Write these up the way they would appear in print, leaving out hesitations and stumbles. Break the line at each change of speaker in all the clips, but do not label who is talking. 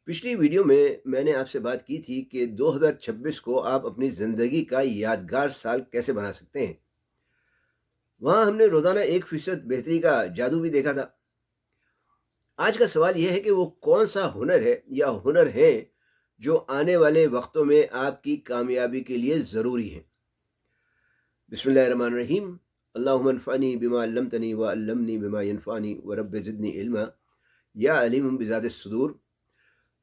पिछली वीडियो में मैंने आपसे बात की थी कि 2026 को आप अपनी ज़िंदगी का यादगार साल कैसे बना सकते हैं। वहाँ हमने रोज़ाना 1% बेहतरी का जादू भी देखा था। आज का सवाल यह है कि वो कौन-सा हुनर है या हुनर हैं जो आने वाले वक़्तों में आपकी कामयाबी के लिए ज़रूरी हैं। बिस्मिल्लाहिर्रहमानिर्रहीम। अल्लाहुम्मा अन्फ़अनी बिमा अल्लमतनी व अल्लिमनी बिमा यनफ़अनी व रब्बि ज़िदनी इल्मा या अलीमुम बिज़ातिस सुदूर।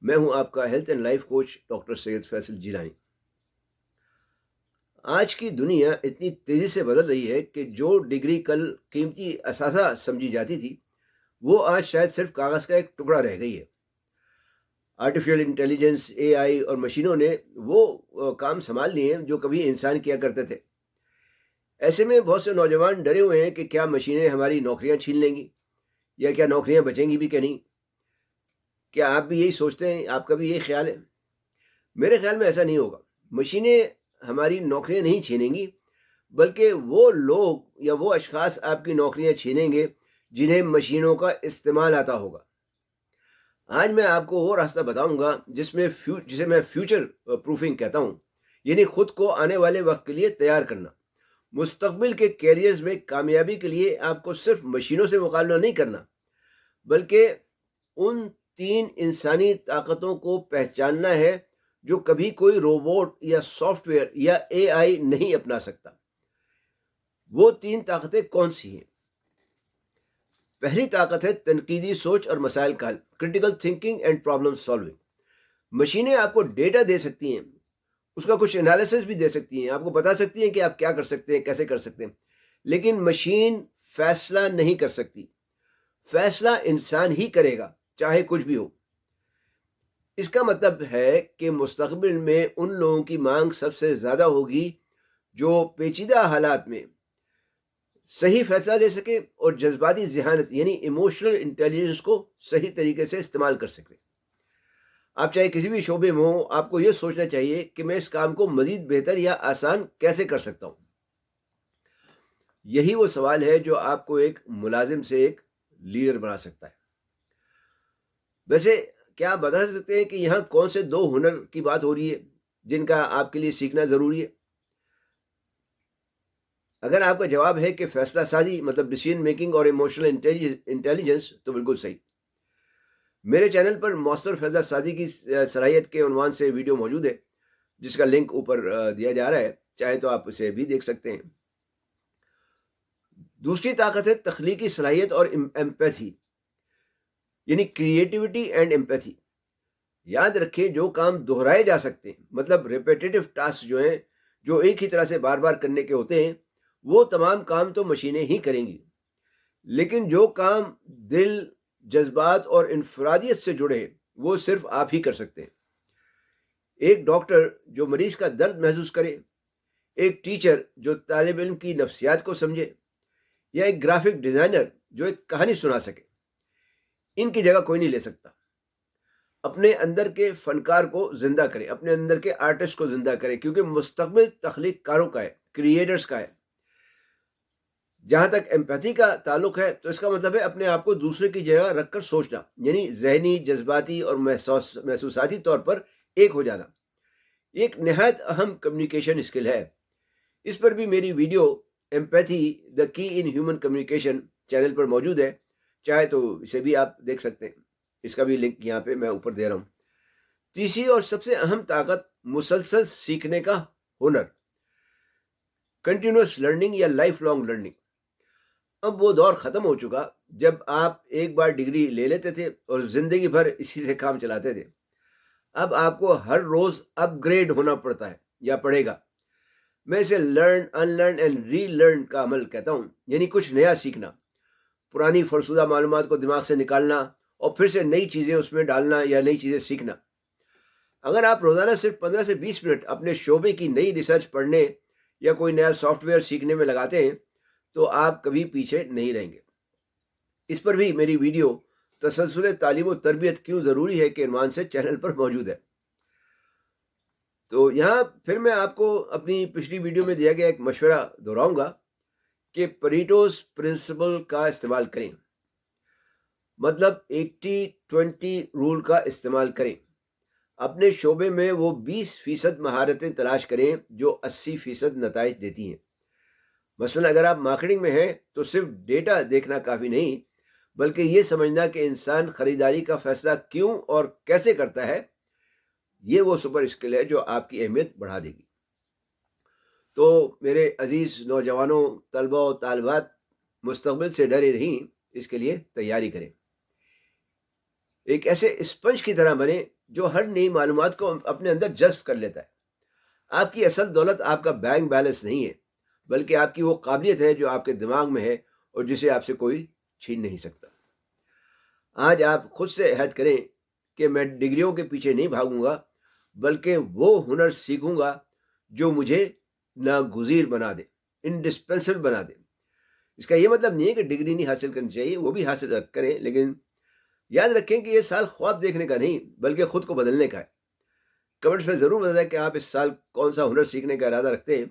मैं हूँ आपका health and life coach doctor Syed Faisal Jilani. आज की दुनिया इतनी तेज़ी से बदल रही है कि जो डिग्री कल कीमती असासा समझी जाती थी, वो आज शायद सिर्फ कागज़ का एक टुकड़ा रह गई है। आर्टिफिशियल इंटेलिजेंस, एआई और मशीनों ने वो काम संभाल लिए हैं जो कभी इंसान किया करते थे। ऐसे में बहुत से नौजवान डरे हुए हैं कि क्या मशीनें हमारी नौकरियां छीन लेंगी या क्या नौकरियां बचेंगी भी कि नहीं। क्या आप भी यही सोचते हैं? आपका भी यही ख्याल है? मेरे ख्याल में ऐसा नहीं होगा। मशीनें हमारी नौकरियां नहीं छीनेंगी, बल्कि वो लोग या वो अशख़ास आपकी नौकरियां छीनेंगे जिन्हें मशीनों का इस्तेमाल आता होगा। आज मैं आपको वो रास्ता बताऊंगा जिसे मैं फ्यूचर प्रूफिंग कहता हूँ, यानी खुद को आने वाले वक्त के लिए तैयार करना। मुस्तकबिल के कैरियर्स में कामयाबी के लिए आपको सिर्फ मशीनों से मुकाबला नहीं करना, बल्कि उन 3 इंसानी ताकतों को पहचानना है जो कभी कोई रोबोट या सॉफ्टवेयर या एआई नहीं अपना सकता। वो 3 ताकतें कौन-सी हैं? पहली ताकत है तनकीदी सोच और मसाइल का हल, critical thinking and problem solving. मशीनें आपको डेटा दे सकती हैं, उसका कुछ एनालिसिस भी दे सकती हैं, आपको बता सकती हैं कि आप क्या कर सकते हैं, कैसे कर सकते हैं। लेकिन मशीन फैसला नहीं कर सकती। फैसला इंसान ही करेगा, चाहे कुछ भी हो। इसका मतलब है कि मुस्तकबिल में उन लोगों की मांग सबसे ज़्यादा होगी जो पेचीदा हालात में सही फैसला ले सके और जज्बाती ज़हानत यानी इमोशनल इंटेलिजेंस को सही तरीके से इस्तेमाल कर सके। आप चाहे किसी भी शोबे में हो, आपको ये सोचना चाहिए कि मैं इस काम को मज़ीद बेहतर या आसान कैसे कर सकता हूँ। यही वो सवाल है जो आपको एक मुलाजिम से एक लीडर बना सकता है। वैसे क्या आप बता सकते हैं कि यहाँ कौन से 2 हुनर की बात हो रही है जिनका आपके लिए सीखना ज़रूरी है? अगर आपका जवाब है कि फैसला साजी मतलब डिसीजन मेकिंग और इमोशनल इंटेलिजेंस, तो बिल्कुल सही। मेरे चैनल पर मौसर फैसला साजी की सलाहियत के उन्वान से वीडियो मौजूद है, जिसका लिंक ऊपर दिया जा रहा है, चाहे तो आप उसे भी देख सकते हैं। दूसरी ताकत है तख्लीकी सलाहियत और एम्पैथी, यानी क्रिएटिविटी एंड एम्पैथी। याद रखें, जो काम दोहराए जा सकते हैं, मतलब रिपीटेटिव टास्क जो हैं, जो एक ही तरह से बार बार करने के होते हैं, वो तमाम काम तो मशीनें ही करेंगी। लेकिन जो काम दिल, जज्बात और इनफरादियत से जुड़े हैं, वो सिर्फ आप ही कर सकते हैं। एक डॉक्टर जो मरीज का दर्द महसूस करे, एक टीचर जो तालिब इल्म की नफ्सियात को समझे, या एक ग्राफिक डिज़ाइनर जो एक कहानी सुना सके, इनकी जगह कोई नहीं ले सकता। अपने अंदर के फनकार को ज़िंदा करें, अपने अंदर के आर्टिस्ट को ज़िंदा करें, क्योंकि मुस्तक़बिल तख्लीक कारों का है, क्रिएटर्स का है। जहाँ तक एम्पैथी का ताल्लुक है, तो इसका मतलब है अपने आप को दूसरे की जगह रखकर सोचना, यानी ज़हनी, जज्बाती और महसूसाती तौर पर एक हो जाना। एक नहायत अहम कम्युनिकेशन स्किल है। इस पर भी मेरी video empathy the key in human communication channel पर मौजूद है, चाहे तो इसे भी आप देख सकते हैं। इसका भी लिंक यहाँ पे मैं ऊपर दे रहा हूँ। तीसरी और सबसे अहम ताकत मुसलसल सीखने का हुनर, कंटिन्यूअस लर्निंग या लाइफ लॉन्ग लर्निंग। अब वो दौर ख़त्म हो चुका जब आप एक बार डिग्री ले लेते थे और ज़िंदगी भर इसी से काम चलाते थे। अब आपको हर रोज़ अपग्रेड होना पड़ता है या पड़ेगा। मैं इसे लर्न, अनलर्न एंड रीलर्न का अमल कहता हूँ, यानी कुछ नया सीखना, पुरानी फरसुदा मालूमात को दिमाग से निकालना और फिर से नई चीज़ें उसमें डालना या नई चीज़ें सीखना। अगर आप रोज़ाना सिर्फ 15 से 20 मिनट अपने शोबे की नई रिसर्च पढ़ने या कोई नया सॉफ्टवेयर सीखने में लगाते हैं, तो आप कभी पीछे नहीं रहेंगे। इस पर भी मेरी वीडियो तसलसुल तालीम व तरबियत क्यों ज़रूरी है के उन्वान से चैनल पर मौजूद है। तो यहाँ फिर मैं आपको अपनी पिछली वीडियो में दिया गया एक मशवरा दोहराऊंगा कि परीटोस प्रिंसिपल का इस्तेमाल करें, मतलब 80-20 रूल का इस्तेमाल करें। اپنے شعبے میں وہ 20% مہارتیں تلاش کریں جو 80% نتائج دیتی ہیں۔ مثلا اگر آپ مارکیٹنگ میں ہیں تو صرف ڈیٹا دیکھنا کافی نہیں، بلکہ یہ سمجھنا کہ انسان خریداری کا فیصلہ کیوں اور کیسے کرتا ہے، یہ وہ سپر اسکل ہے جو آپ کی اہمیت بڑھا دے گی۔ تو میرے عزیز نوجوانوں، طلبہ و طالبات، مستقبل سے ڈرے نہیں، اس کے لیے تیاری کریں۔ ایک ایسے اسپنج کی طرح بنے جو ہر نئی معلومات کو اپنے اندر جذب کر لیتا ہے۔ آپ کی اصل دولت آپ کا بینک بیلنس نہیں ہے، بلکہ آپ کی وہ قابلیت ہے جو آپ کے دماغ میں ہے اور جسے آپ سے کوئی چھین نہیں سکتا۔ آج آپ خود سے عہد کریں کہ میں ڈگریوں کے پیچھے نہیں بھاگوں گا، بلکہ وہ ہنر سیکھوں گا جو مجھے ناگزیر بنا دے، انڈسپینسبل بنا دے۔ اس کا یہ مطلب نہیں ہے کہ ڈگری نہیں حاصل کرنی چاہیے، وہ بھی حاصل کریں، لیکن یاد رکھیں کہ یہ سال خواب دیکھنے کا نہیں بلکہ خود کو بدلنے کا ہے۔ کمنٹس میں ضرور بتائیں کہ آپ اس سال کون سا ہنر سیکھنے کا ارادہ رکھتے ہیں۔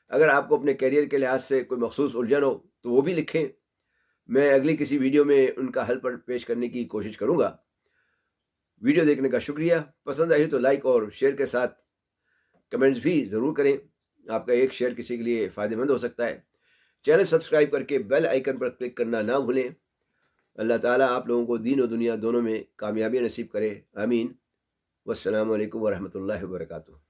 اگر آپ کو اپنے کیریئر کے لحاظ سے کوئی مخصوص الجھن ہو تو وہ بھی لکھیں، میں اگلی کسی ویڈیو میں ان کا حل پر پیش کرنے کی کوشش کروں گا۔ ویڈیو دیکھنے کا شکریہ۔ پسند آئی تو لائک اور شیئر کے ساتھ کمنٹس بھی ضرور کریں، آپ کا ایک شیئر کسی کے لیے فائدہ مند ہو سکتا ہے۔ چینل سبسکرائب کر کے بیل آئیکن پر کلک کرنا نہ بھولیں۔ اللہ تعالیٰ آپ لوگوں کو دین و دنیا دونوں میں کامیابی نصیب کرے، آمین۔ والسلام علیکم ورحمۃ اللہ وبرکاتہ۔